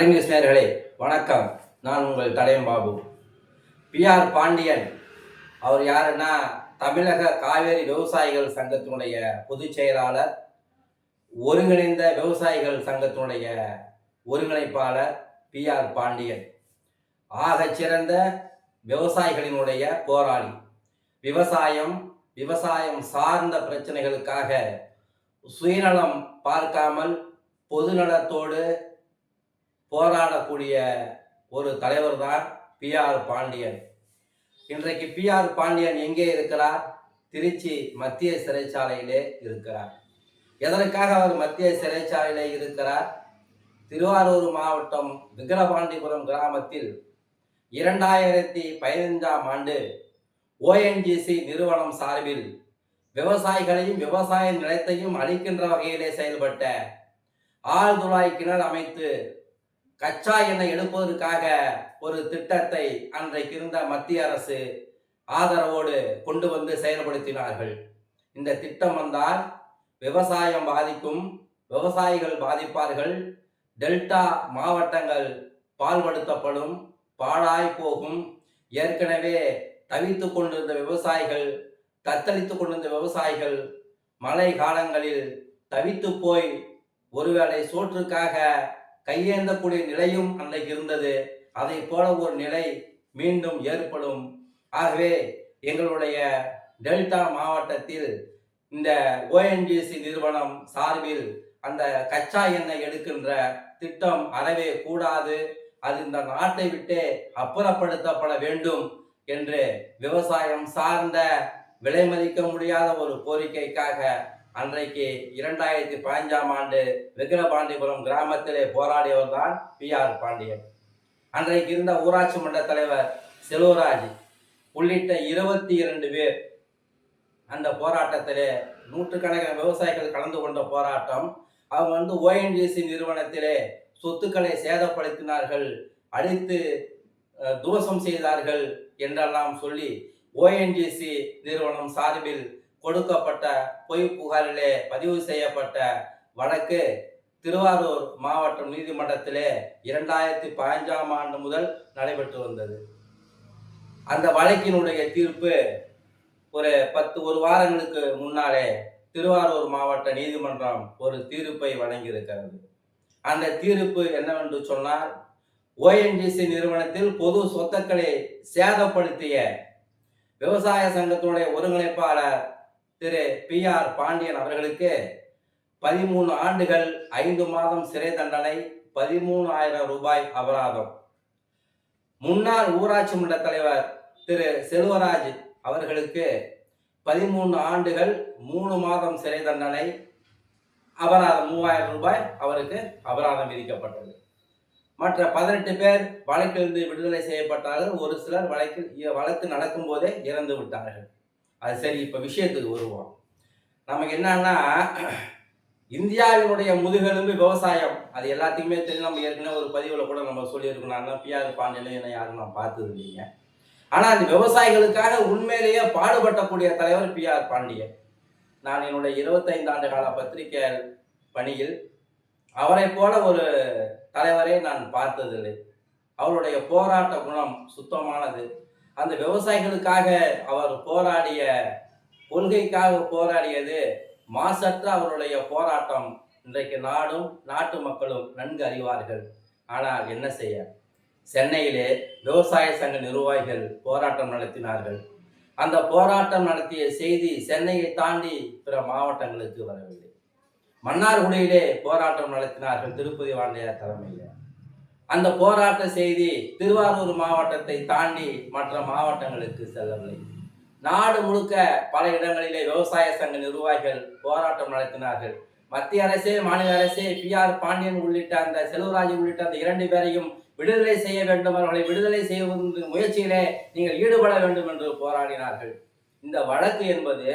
தடைநியூஸ் நேயர்களே வணக்கம். நான் உங்கள் தடயம் பாபு. பிஆர் பாண்டியன் அவர் யாருன்னா தமிழக காவேரி விவசாயிகள் சங்கத்தினுடைய பொதுச் செயலாளர், ஒருங்கிணைந்த விவசாயிகள் சங்கத்தினுடைய ஒருங்கிணைப்பாளர் பிஆர் பாண்டியன். ஆகச் சிறந்த விவசாயிகளினுடைய போராளி. விவசாயம் சார்ந்த பிரச்சனைகளுக்காக சுயநலம் பார்க்காமல் பொதுநலத்தோடு போராடக்கூடிய ஒரு தலைவர் தான் பிஆர் பாண்டியன். இன்றைக்கு பிஆர் பாண்டியன் எங்கே இருக்கிறார்? திருச்சி மத்திய சிறைச்சாலையிலே இருக்கிறார். எதற்காக அவர் மத்திய சிறைச்சாலையிலே இருக்கிறார்? திருவாரூர் மாவட்டம் விக்கிரபாண்டிபுரம் கிராமத்தில் 2015ஆம் ஆண்டு ஓஎன்ஜிசி நிறுவனம் சார்பில் விவசாயிகளையும் விவசாய நிலத்தையும் அளிக்கின்ற வகையிலே செயல்பட்ட ஆழ்துளாய் கிணறு அமைத்து கச்சா எண்ணெய் எடுப்பதற்காக ஒரு திட்டத்தை அன்றைக்கு இருந்த மத்திய அரசு ஆதரவோடு கொண்டு வந்து செயல்படுத்தினார்கள். இந்த திட்டம் வந்தால் விவசாயம் பாதிக்கும், விவசாயிகள் பாதிப்பார்கள், டெல்டா மாவட்டங்கள் பால்படுத்தப்படும், பாழாய் போகும். ஏற்கனவே தவித்து கொண்டிருந்த விவசாயிகள், தத்தளித்து கொண்டிருந்த விவசாயிகள் மழை காலங்களில் தவித்து போய் ஒருவேளை சோற்றுக்காக கையேந்தக்கூடிய நிலையும் அன்றைக்கு இருந்தது. அதை போல ஒரு நிலை மீண்டும் ஏற்படும். ஆகவே எங்களுடைய டெல்டா மாவட்டத்தில் இந்த ஓஎன்ஜிசி நிறுவனம் சார்பில் அந்த கச்சா எண்ணெய் எடுக்கின்ற திட்டம் அறவே கூடாது, அது இந்த நாட்டை விட்டே அப்புறப்படுத்தப்பட வேண்டும் என்று விவசாயம் சார்ந்த விலை மதிக்க முடியாத ஒரு கோரிக்கைக்காக அன்றைக்கு 2015ஆம் ஆண்டு விக்கிரபாண்டிபுரம் கிராமத்திலே போராடியவர் தான் பிஆர் பாண்டியன். அன்றைக்கு இருந்த ஊராட்சி மன்ற தலைவர் செல்வராஜ் உள்ளிட்ட 22 பேர் அந்த போராட்டத்திலே நூற்றுக்கணக்கான விவசாயிகள் கலந்து கொண்ட போராட்டம். அவங்க ஓஎன்ஜிசி நிறுவனத்திலே சொத்துக்களை சேதப்படுத்தினார்கள், அழித்து துவசம் செய்தார்கள் என்றெல்லாம் சொல்லி ஓஎன்ஜிசி நிறுவனம் சார்பில் கொடுக்கப்பட்ட பொய் புகாரிலே பதிவு செய்யப்பட்ட வழக்கு திருவாரூர் மாவட்ட நீதிமன்றத்திலே 2015ஆம் ஆண்டு முதல் நடைபெற்று வந்தது. அந்த வழக்கினுடைய தீர்ப்பு ஒரு வாரங்களுக்கு முன்னாலே திருவாரூர் மாவட்ட நீதிமன்றம் ஒரு தீர்ப்பை வழங்கியிருக்கிறது. அந்த தீர்ப்பு என்னவென்று சொன்னால், ஓஎன்ஜிசி நிறுவனத்தில் பொது சொத்துக்களை சேதப்படுத்திய விவசாய சங்கத்தினுடைய ஒருங்கிணைப்பாளர் திரு பிஆர் பாண்டியன் அவர்களுக்கு 13 ஆண்டுகள் 5 மாதம் சிறை தண்டனை, 13,000 ரூபாய் அபராதம். முன்னாள் ஊராட்சி மன்ற தலைவர் திரு செல்வராஜ் அவர்களுக்கு 13 ஆண்டுகள் 3 மாதம் சிறை தண்டனை, அபராதம் 3,000 ரூபாய் அவருக்கு அபராதம் விதிக்கப்பட்டது. மற்ற 18 பேர் வழக்கிலிருந்து விடுதலை செய்யப்பட்டார்கள். ஒரு சிலர் வழக்கு நடக்கும் போதே இறந்து விட்டார்கள். அது சரி, இப்ப விஷயத்துக்கு வருவோம். நமக்கு என்னன்னா, இந்தியாவினுடைய முதுகெலும்பு விவசாயம், அது எல்லாத்துக்குமே தெரியும். நம்ம ஏற்கனவே ஒரு பதிவுல கூட நம்ம சொல்லியிருக்கணும். பிஆர் பாண்டியன் என்ன யாரும் நான் பார்த்தது இல்லைங்க. ஆனா அந்த விவசாயிகளுக்காக உண்மையிலேயே பாடுபட்டக்கூடிய தலைவர் பிஆர் பாண்டியன். நான் என்னுடைய 25 ஆண்டு கால பத்திரிகை பணியில் அவரை போல ஒரு தலைவரை நான் பார்த்ததில்லை. அவருடைய போராட்ட குணம் சுத்தமானது. அந்த விவசாயிகளுக்காக அவர் போராடிய, கொள்கைக்காக போராடியது மாசற்ற அவருடைய போராட்டம் இன்றைக்கு நாடும் நாட்டு மக்களும் நன்கு அறிவார்கள். ஆனால் என்ன செய்ய, சென்னையிலே விவசாய சங்க நிர்வாகிகள் போராட்டம் நடத்தினார்கள். அந்த போராட்டம் நடத்திய செய்தி சென்னையை தாண்டி பிற மாவட்டங்களுக்கு வரவில்லை. மன்னார்குடியிலே போராட்டம் நடத்தினார்கள் திருப்பதி வாண்டையார் தலைமையில். அந்த போராட்ட செய்தி திருவாரூர் மாவட்டத்தை தாண்டி மற்ற மாவட்டங்களுக்கு செல்லவில்லை. நாடு முழுக்க பல இடங்களிலே விவசாய சங்க நிர்வாகிகள் போராட்டம் நடத்தினார்கள். மத்திய அரசே, மாநில அரசே பிஆர் பாண்டியன் உள்ளிட்ட அந்த செல்வராஜ் உள்ளிட்ட அந்த 2 பேரையும் விடுதலை செய்ய வேண்டும், அவர்களை விடுதலை செய்வதற்கு முயற்சியிலே நீங்கள் ஈடுபட வேண்டும் என்று போராடினார்கள். இந்த வழக்கு என்பது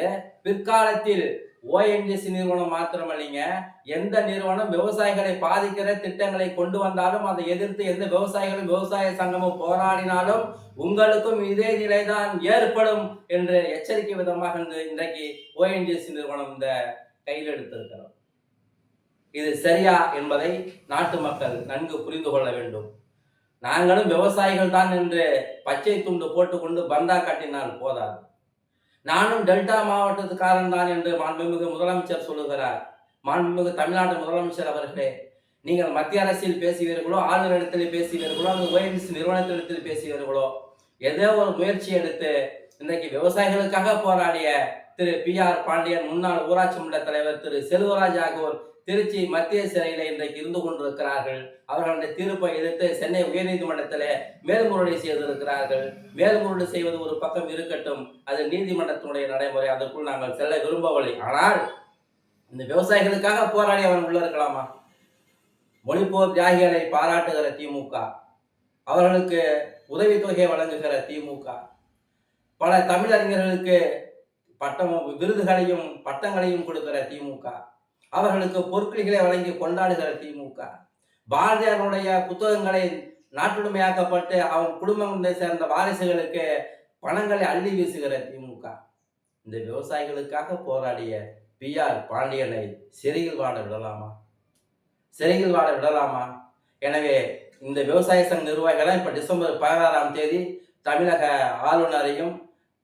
பிற்காலத்தில் ஓஎன்ஜிசி நிறுவனம் மாத்திரமல்லைங்க, எந்த நிறுவனம் விவசாயிகளை பாதிக்கிற திட்டங்களை கொண்டு வந்தாலும் அதை எதிர்த்து எந்த விவசாயிகளும் விவசாய சங்கமும் போராடினாலும் உங்களுக்கும் இதே நிலைதான் ஏற்படும் என்று எச்சரிக்கை விதமாக இன்றைக்கு ஓஎன்ஜிசி நிறுவனம் இந்த கையில் எடுத்திருக்கிறோம். இது சரியா என்பதை நாட்டு மக்கள் நன்கு புரிந்து கொள்ள வேண்டும். நாங்களும் விவசாயிகள் தான் என்று பச்சை துண்டு போட்டுக்கொண்டு பந்தா காட்டினால் போதாது. நானும் டெல்டா மாவட்டத்துக்காரன் தான் என்று மாண்புமிகு முதலமைச்சர் சொல்லுகிறார். மாண்புமிகு தமிழ்நாடு முதலமைச்சர் அவர்களே, நீங்கள் மத்திய அரசில் பேசுவீர்களோ, ஆளுநரிடத்தில் பேசுவீர்களோ, அல்லது ஓஎன்ஜிசி நிறுவனத்திடத்தில் பேசுவீர்களோ, ஏதோ ஒரு முயற்சி எடுத்து இன்றைக்கு விவசாயிகளுக்காக போராடிய திரு PR பாண்டியன், முன்னாள் ஊராட்சி மன்ற தலைவர் திரு செல்வராஜ் ஆகியோர் திருச்சி மத்திய சிறையில் இன்றைக்கு இருந்து கொண்டிருக்கிறார்கள். அவர்களுடைய தீர்ப்பை எதிர்த்து சென்னை உயர்நீதிமன்றத்தில் மேல்முறையீடு செய்திருக்கிறார்கள். மேல்முறையீடு செய்வது ஒரு பக்கம் இருக்கட்டும், அது நீதிமன்றத்தினுடைய நடைமுறை, அதற்குள் நாங்கள் செல்ல விரும்பவில்லை. ஆனால் இந்த விவசாயிகளுக்காக போராடி அவன் உள்ள இருக்கலாமா? மொழிப்போர் தியாகிகளை பாராட்டுகிற திமுக, அவர்களுக்கு உதவித்தொகை வழங்குகிற திமுக, பல தமிழறிஞர்களுக்கு விருதுகளையும் பட்டங்களையும் கொடுக்கிற திமுக, அவர்களுக்கு பொற்களிகளை வழங்கி கொண்டாடுகிற திமுக, பாரதியாருடைய புத்தகங்களை நாட்டுடைமையாக்கப்பட்டு அவன் குடும்பத்தை சேர்ந்த வாரிசுகளுக்கு பணங்களை அள்ளி வீசுகிற திமுக, இந்த விவசாயிகளுக்காக போராடிய PR பாண்டியனை சிறையில் வாட விடலாமா? சிறையில் வாட விடலாமா? எனவே இந்த விவசாய சங்க நிர்வாகிகளை இப்ப டிசம்பர் 16ஆம் தேதி தமிழக ஆளுநரையும்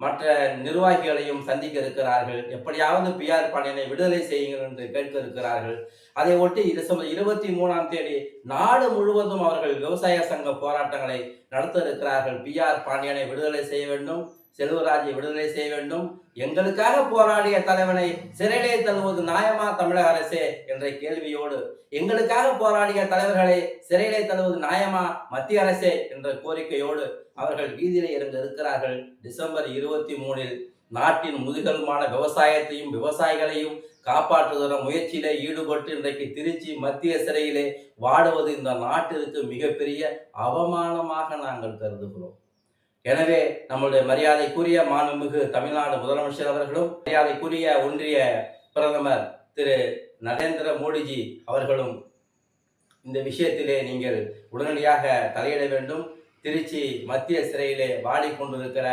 மற்ற நிர்வாகிகளையும் சந்திக்க இருக்கிறார்கள். எப்படியாவது PR பாண்டியனை விடுதலை செய்யுங்கள் என்று கேட்க இருக்கிறார்கள். அதை ஒட்டி டிசம்பர் 23ஆம் தேதி நாடு முழுவதும் அவர்கள் விவசாய சங்க போராட்டங்களை நடத்த இருக்கிறார்கள். PR பாண்டியனை விடுதலை செய்ய வேண்டும், செல்வராஜை விடுதலை செய்ய வேண்டும், எங்களுக்காக போராடிய தலைவனை சிறையிலே தள்ளுவது நியாயமா தமிழக அரசே என்ற கேள்வியோடு, எங்களுக்காக போராடிய தலைவர்களை சிறையிலே தள்ளுவது நியாயமா மத்திய அரசே என்ற கோரிக்கையோடு அவர்கள் வீதியிலே இறங்க இருக்கிறார்கள். டிசம்பர் 23இல் நாட்டின் முதுகெலும்பான விவசாயத்தையும் விவசாயிகளையும் காப்பாற்றுகிற முயற்சியிலே ஈடுபட்டு இன்றைக்கு திருச்சி மத்திய சிறையிலே வாடுவது இந்த நாட்டிற்கு மிகப்பெரிய அவமானமாக நாங்கள் கருதுகிறோம். எனவே நம்முடைய மரியாதைக்குரிய மாண்புமிகு தமிழ்நாடு முதலமைச்சர் அவர்களும், மரியாதைக்குரிய ஒன்றிய பிரதமர் திரு நரேந்திர மோடிஜி அவர்களும் இந்த விஷயத்திலே நீங்கள் உடனடியாக தலையிட வேண்டும். திருச்சி மத்திய சிறையிலே வாடிக்கொண்டிருக்கிற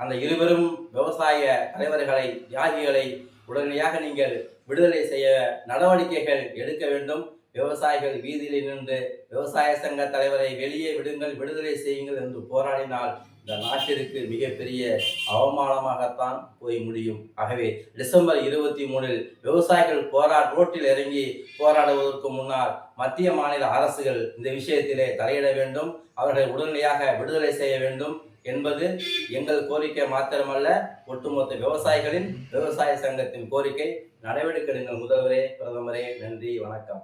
அந்த இருவரும் விவசாய தலைவர்களை, தியாகிகளை உடனடியாக நீங்கள் விடுதலை செய்ய நடவடிக்கைகள் எடுக்க வேண்டும். விவசாயிகள் வீதியில் நின்று விவசாய சங்க தலைவரை வெளியே விடுங்கள், விடுதலை செய்யுங்கள் என்று போராடினால் இந்த நாட்டிற்கு மிகப்பெரிய அவமானமாகத்தான் போய் முடியும். ஆகவே டிசம்பர் 23இல் விவசாயிகள் ரோட்டில் இறங்கி போராடுவதற்கு முன்னால் மத்திய மாநில அரசுகள் இந்த விஷயத்திலே தலையிட வேண்டும், அவர்களை உடனடியாக விடுதலை செய்ய வேண்டும் என்பது எங்கள் கோரிக்கை மாத்திரமல்ல, ஒட்டுமொத்த விவசாயிகளின் விவசாய சங்கத்தின் கோரிக்கை. நடவடிக்கை எடுங்கள் முதல்வரே, பிரதமரே. நன்றி, வணக்கம்.